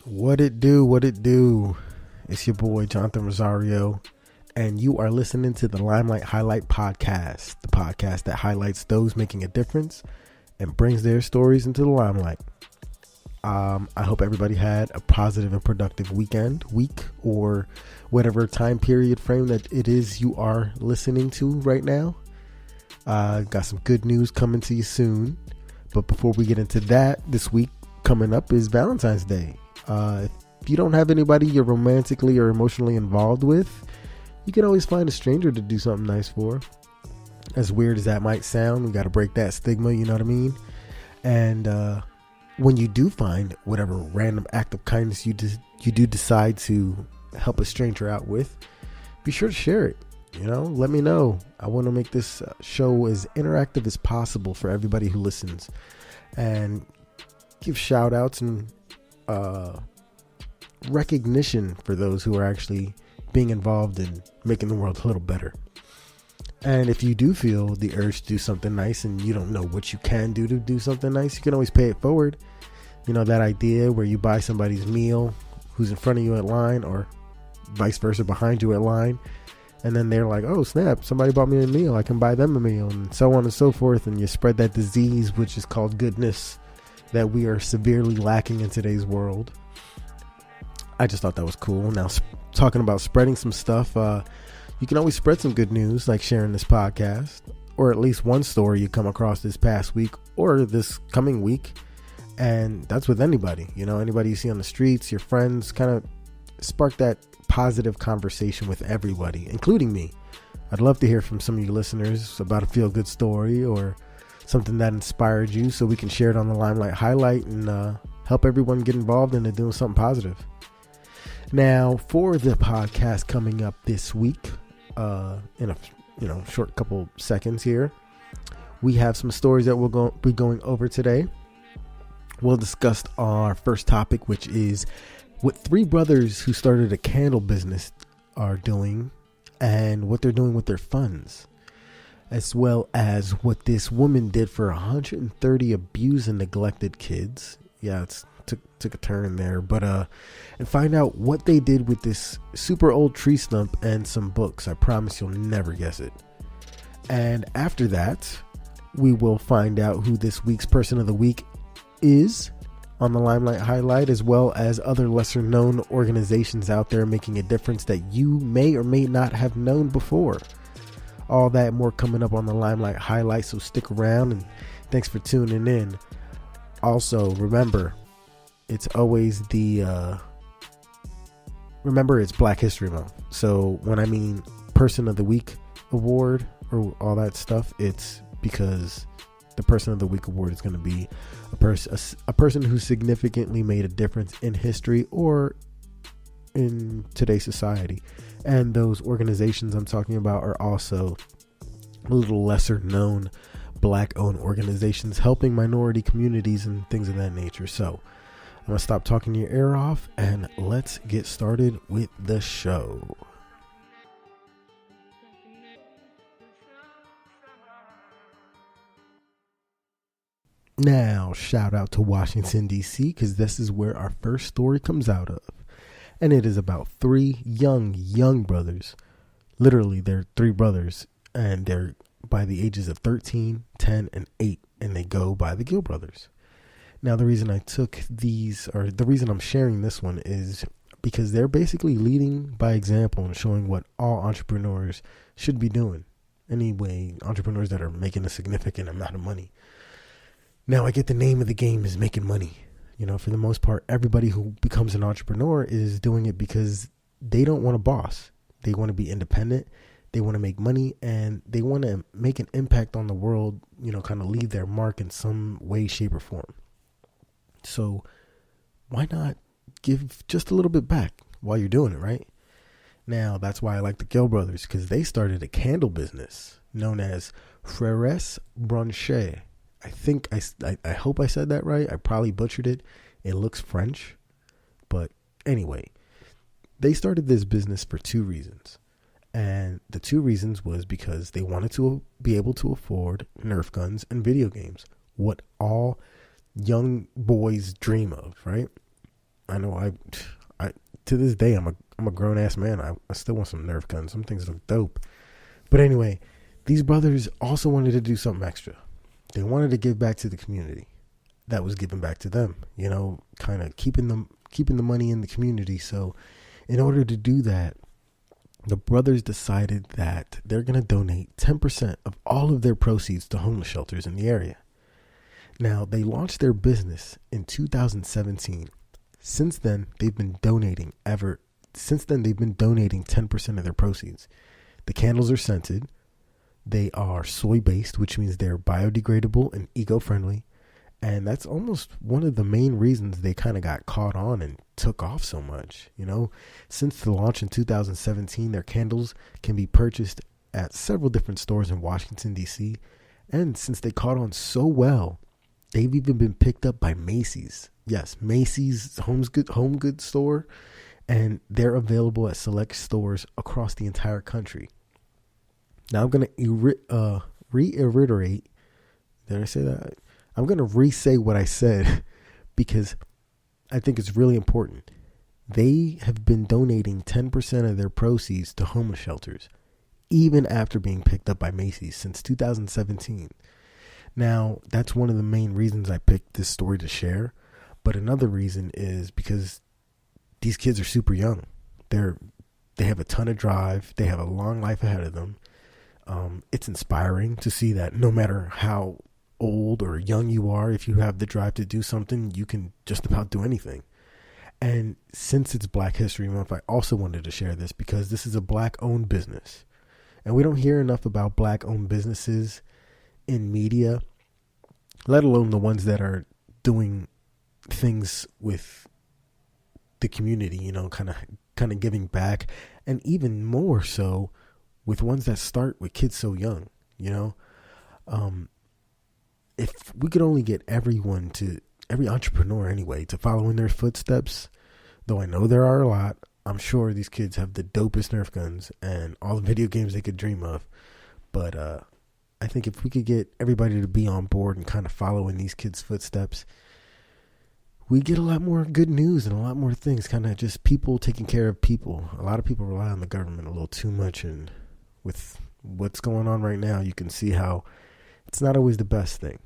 What it do, what it do? It's your boy Jonathan Rosario, and you are listening to the Limelight Highlight Podcast, the podcast that highlights those making a difference and brings their stories into the limelight. I hope everybody had a positive and productive week, or whatever time period frame that it is you are listening to right now. Got some good news coming to you soon. But before we get into that, this week coming up is Valentine's Day. If you don't have anybody you're romantically or emotionally involved with, you can always find a stranger to do something nice for. As weird as that might sound, we got to break that stigma, you know what I mean? And when you do find whatever random act of kindness you do decide to help a stranger out with, be sure to share it. Let me know. I want to make this show as interactive as possible for everybody who listens, and give shout outs and recognition for those who are actually being involved in making the world a little better. And if you do feel the urge to do something nice and you don't know what you can do to do something nice, you can always pay it forward. That idea where you buy somebody's meal who's in front of you at line, or vice versa, behind you at line, and then they're like, oh snap, somebody bought me a meal, I can buy them a meal, and so on and so forth. And you spread that disease, which is called goodness, that we are severely lacking in today's world. I just thought that was cool. Now, talking about spreading some stuff, you can always spread some good news, like sharing this podcast, or at least one story you come across this past week or this coming week. And that's with anybody, anybody you see on the streets, your friends. Kind of spark that positive conversation with everybody, including me. I'd love to hear from some of you listeners about a feel-good story or something that inspired you, so we can share it on the Limelight Highlight and help everyone get involved into doing something positive. Now, for the podcast coming up this week, in a short couple seconds here, we have some stories that we'll be going over today. We'll discuss our first topic, which is what three brothers who started a candle business are doing and what they're doing with their funds, as well as what this woman did for 130 abused and neglected kids. Yeah, it's took a turn there, but and find out what they did with this super old tree stump and some books. I promise you'll never guess it. And after that, we will find out who this week's person of the week is on the Limelight Highlight, as well as other lesser known organizations out there making a difference that you may or may not have known before. All that and more coming up on the Limelight Highlight, so stick around, and thanks for tuning in. Also, remember, it's always it's Black History Month. So when I mean Person of the Week award or all that stuff, it's because the Person of the Week award is going to be a person who significantly made a difference in history or in today's society. And those organizations I'm talking about are also a little lesser known Black-owned organizations helping minority communities and things of that nature. So I'm going to stop talking your ear off and let's get started with the show. Now, shout out to Washington, D.C., because this is where our first story comes out of. And it is about three young brothers. Literally, they're three brothers, and they're by the ages of 13, 10, and 8, and they go by the Gill brothers. Now, the reason I took these, or the reason I'm sharing this one, is because they're basically leading by example and showing what all entrepreneurs should be doing. Anyway, entrepreneurs that are making a significant amount of money. Now, I get the name of the game is making money. For the most part, everybody who becomes an entrepreneur is doing it because they don't want a boss. They want to be independent. They want to make money, and they want to make an impact on the world, kind of leave their mark in some way, shape, or form. So why not give just a little bit back while you're doing it, right? Now, that's why I like the Gill brothers, because they started a candle business known as Frères Branchés. I hope I said that right. I probably butchered it. It looks French. But anyway, they started this business for two reasons. And the two reasons was because they wanted to be able to afford Nerf guns and video games. What all young boys dream of, right? I know I to this day I'm a grown ass man. I still want some Nerf guns. Some things look dope. But anyway, these brothers also wanted to do something extra. They wanted to give back to the community that was given back to them, you know, kind of keeping the money in the community. So in order to do that, the brothers decided that they're going to donate 10% of all of their proceeds to homeless shelters in the area. Now, they launched their business in 2017. Since then, they've been donating 10% of their proceeds. The candles are scented. They are soy-based, which means they're biodegradable and eco-friendly. And that's almost one of the main reasons they kind of got caught on and took off so much. You know, since the launch in 2017, their candles can be purchased at several different stores in Washington, D.C. And since they caught on so well, they've even been picked up by Macy's. Yes, Macy's home goods store. And they're available at select stores across the entire country. Now I'm going to reiterate. Did I say that? I'm going to re-say what I said because I think it's really important. They have been donating 10% of their proceeds to homeless shelters, even after being picked up by Macy's since 2017. Now, that's one of the main reasons I picked this story to share. But another reason is because these kids are super young. They have a ton of drive. They have a long life ahead of them. It's inspiring to see that no matter how old or young you are, if you have the drive to do something, you can just about do anything. And since it's Black History Month, I also wanted to share this because this is a Black-owned business. And we don't hear enough about Black-owned businesses in media, let alone the ones that are doing things with the community, you know, kind of giving back, and even more so with ones that start with kids so young, you know. If we could only get every entrepreneur anyway, to follow in their footsteps, though I know there are a lot, I'm sure these kids have the dopest Nerf guns and all the video games they could dream of. But I think if we could get everybody to be on board and kind of follow in these kids' footsteps, we get a lot more good news and a lot more things, kind of just people taking care of people. A lot of people rely on the government a little too much, and with what's going on right now, you can see how it's not always the best thing.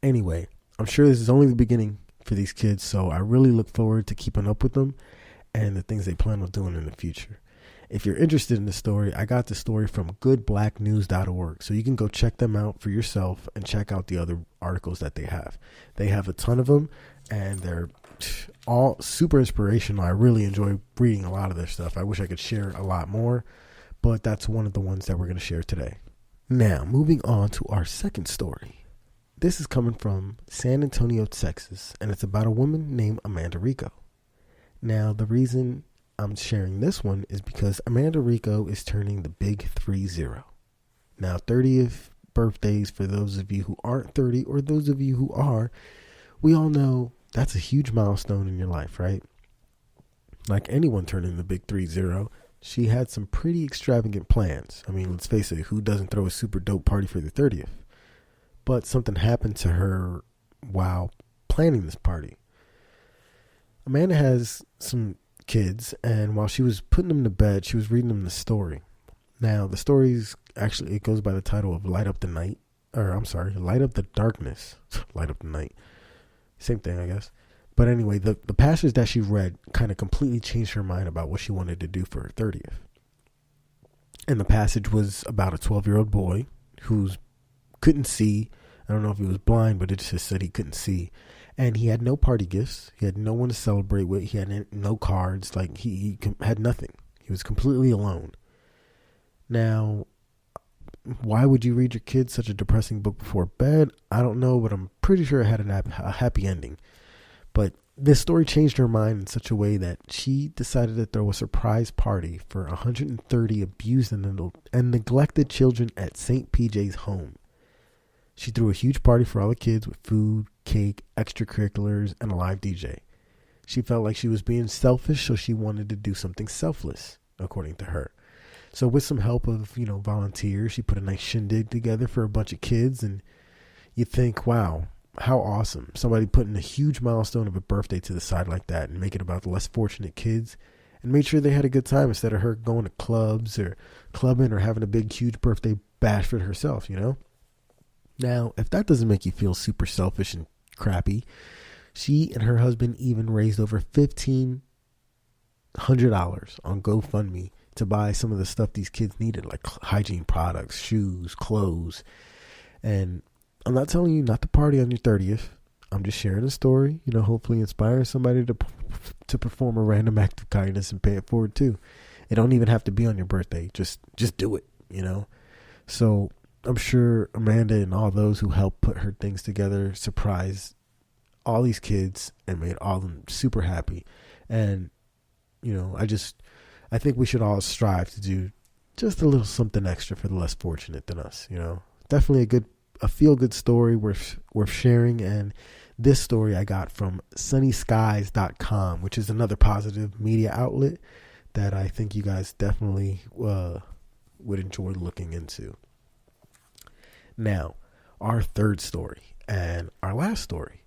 Anyway, I'm sure this is only the beginning for these kids, so I really look forward to keeping up with them and the things they plan on doing in the future. If you're interested in the story, I got the story from goodblacknews.org, so you can go check them out for yourself and check out the other articles that they have. They have a ton of them, and they're all super inspirational. I really enjoy reading a lot of their stuff. I wish I could share a lot more, but that's one of the ones that we're going to share today. Now, moving on to our second story. This is coming from San Antonio, Texas, and it's about a woman named Amanda Rico. Now, the reason I'm sharing this one is because Amanda Rico is turning the big 30. Now, 30th birthdays, for those of you who aren't 30 or those of you who are, we all know that's a huge milestone in your life, right? Like anyone turning the big 30, she had some pretty extravagant plans. I mean, let's face it, who doesn't throw a super dope party for their 30th? But something happened to her while planning this party. Amanda has some kids, and while she was putting them to bed, she was reading them the story. Now, the story's actually, it goes by the title of Light Up the Darkness. Light Up the Night. Same thing, I guess. But anyway, the passage that she read kind of completely changed her mind about what she wanted to do for her 30th. And the passage was about a 12-year-old boy who couldn't see. I don't know if he was blind, but it just said he couldn't see. And he had no party gifts. He had no one to celebrate with. He had no cards. Like, he had nothing. He was completely alone. Now, why would you read your kids such a depressing book before bed? I don't know, but I'm pretty sure it had a happy ending. But this story changed her mind in such a way that she decided to throw a surprise party for 130 abused and neglected children at St. PJ's home. She threw a huge party for all the kids with food, cake, extracurriculars, and a live DJ. She felt like she was being selfish, so she wanted to do something selfless, according to her. So with some help of, volunteers, she put a nice shindig together for a bunch of kids. And you think, wow, how awesome. Somebody putting a huge milestone of a birthday to the side like that and make it about the less fortunate kids and made sure they had a good time instead of her going to clubs or clubbing or having a big, huge birthday bash for herself, Now, if that doesn't make you feel super selfish and crappy, she and her husband even raised over $1,500 on GoFundMe to buy some of the stuff these kids needed, like hygiene products, shoes, clothes. And I'm not telling you not to party on your 30th. I'm just sharing a story, hopefully inspiring somebody to perform a random act of kindness and pay it forward too. It don't even have to be on your birthday. Just do it, So I'm sure Amanda and all those who helped put her things together surprised all these kids and made all of them super happy. And, I think we should all strive to do just a little something extra for the less fortunate than us, Definitely a feel-good story worth sharing. And this story I got from sunnyskies.com, which is another positive media outlet that I think you guys definitely would enjoy looking into. Now, our third story and our last story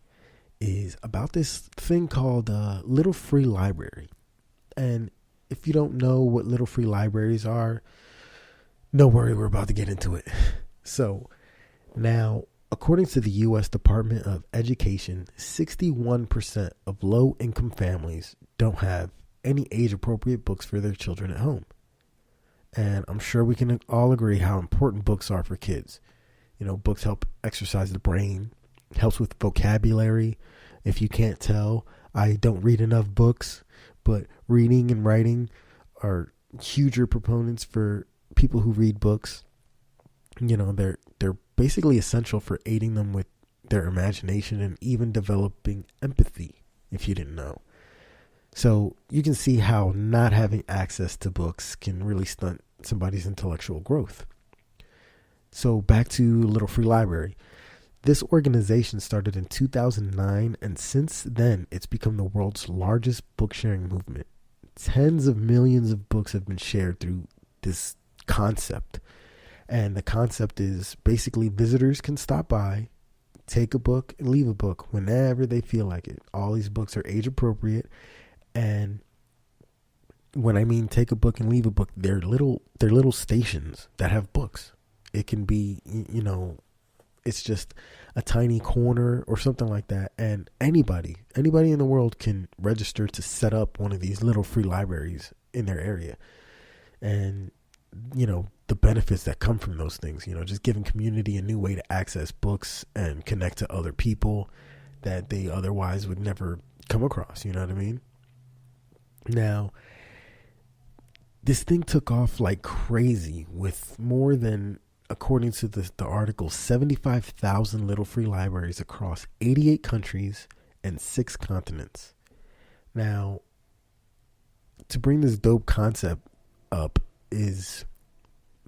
is about this thing called Little Free Library. And if you don't know what Little Free Libraries are, no worry, we're about to get into it. So now, according to the U.S. Department of Education, 61% of low-income families don't have any age-appropriate books for their children at home. And I'm sure we can all agree how important books are for kids. Books help exercise the brain, helps with vocabulary. If you can't tell, I don't read enough books, but reading and writing are huger proponents for people who read books. They're basically essential for aiding them with their imagination and even developing empathy, if you didn't know. So you can see how not having access to books can really stunt somebody's intellectual growth. So back to Little Free Library. This organization started in 2009, and since then, it's become the world's largest book sharing movement. Tens of millions of books have been shared through this concept. And the concept is basically visitors can stop by, take a book, and leave a book whenever they feel like it. All these books are age appropriate. And when I mean take a book and leave a book, they're little stations that have books. It can be, it's just a tiny corner or something like that. And anybody in the world can register to set up one of these little free libraries in their area. And, the benefits that come from those things, just giving community a new way to access books and connect to other people that they otherwise would never come across. You know what I mean? Now, this thing took off like crazy with more than, according to the article, 75,000 little free libraries across 88 countries and 6 continents. Now, to bring this dope concept up is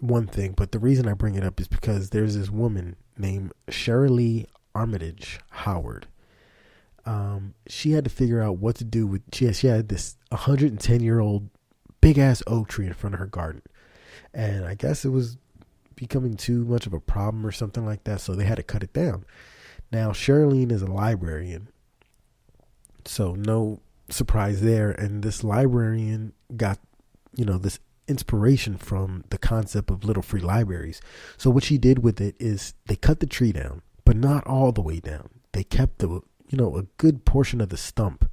one thing, but the reason I bring it up is because there's this woman named Shirley Armitage Howard. She had to figure out what to do with, she had this 110-year-old big ass oak tree in front of her garden. And I guess it was becoming too much of a problem or something like that, so they had to cut it down. Now, Charlene is a librarian, so no surprise there. And this librarian got, this inspiration from the concept of little free libraries. So what she did with it is they cut the tree down, but not all the way down. They kept a good portion of the stump,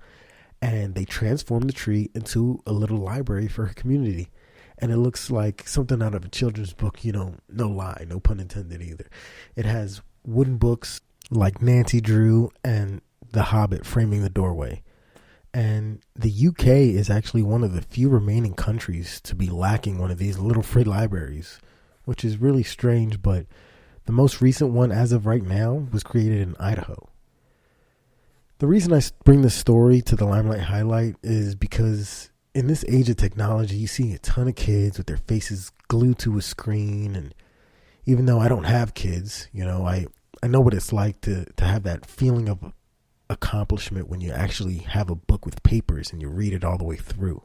and they transformed the tree into a little library for her community. And it looks like something out of a children's book, no lie, no pun intended either. It has wooden books like Nancy Drew and The Hobbit framing the doorway. And the UK is actually one of the few remaining countries to be lacking one of these little free libraries, which is really strange, but the most recent one as of right now was created in Idaho. The reason I bring this story to the Limelight Highlight is because in this age of technology, you see a ton of kids with their faces glued to a screen. And even though I don't have kids, I know what it's like to have that feeling of accomplishment when you actually have a book with papers and you read it all the way through.